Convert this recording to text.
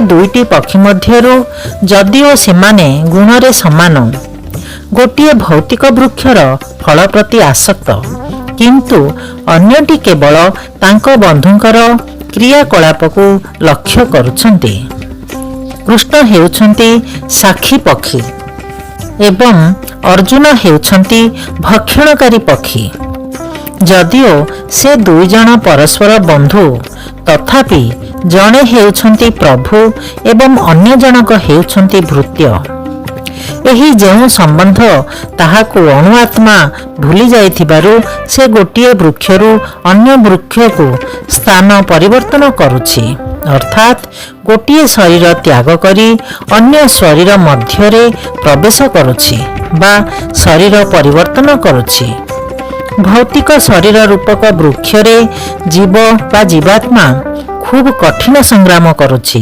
ଦୁଇଟି ପକ୍ଷୀ ମଧ୍ୟରୁ ଯଦିଓ ସେମାନେ ଗୁଣରେ ସମାନ, ଗୋଟିଏ ଭୌତିକ ବୃକ୍ଷର ଫଳ ପ୍ରତି ଆସକ୍ତ, କିନ୍ତୁ ଅନ୍ୟଟି କେବଳ ତାଙ୍କ ବନ୍ଧୁଙ୍କର କ୍ରିୟାକଳାପକୁ ଲକ୍ଷ୍ୟ କରୁଛନ୍ତି। କୃଷ୍ଣ ହେଉଛନ୍ତି ସାକ୍ଷୀ ପକ୍ଷୀ ଏବଂ ଅର୍ଜୁନ ହେଉଛନ୍ତି ଭକ୍ଷଣକାରୀ ପକ୍ଷୀ। ଯଦିଓ ସେ ଦୁଇଜଣ ପରସ୍ପର ବନ୍ଧୁ, ତଥାପି ଜଣେ ହେଉଛନ୍ତି ପ୍ରଭୁ ଏବଂ ଅନ୍ୟ ଜଣକ ହେଉଛନ୍ତି ଭୃତ୍ୟ। ଏହି ଯେଉଁ ସମ୍ବନ୍ଧ ତାହାକୁ ଅଣୁଆତ୍ମା ଭୁଲି ଯାଇଥିବାରୁ ସେ ଗୋଟିଏ ବୃକ୍ଷରୁ ଅନ୍ୟ ବୃକ୍ଷକୁ ସ୍ଥାନ ପରିବର୍ତ୍ତନ କରୁଛି, ଅର୍ଥାତ୍ ଗୋଟିଏ ଶରୀର ତ୍ୟାଗ କରି ଅନ୍ୟ ଶରୀର ମଧ୍ୟରେ ପ୍ରବେଶ କରୁଛି ବା ଶରୀର ପରିବର୍ତ୍ତନ କରୁଛି। ଭୌତିକ ଶରୀର ରୂପକ ବୃକ୍ଷରେ ଜୀବ ବା ଜୀବାତ୍ମା ଖୁବ୍ କଠିନ ସଂଗ୍ରାମ କରୁଛି।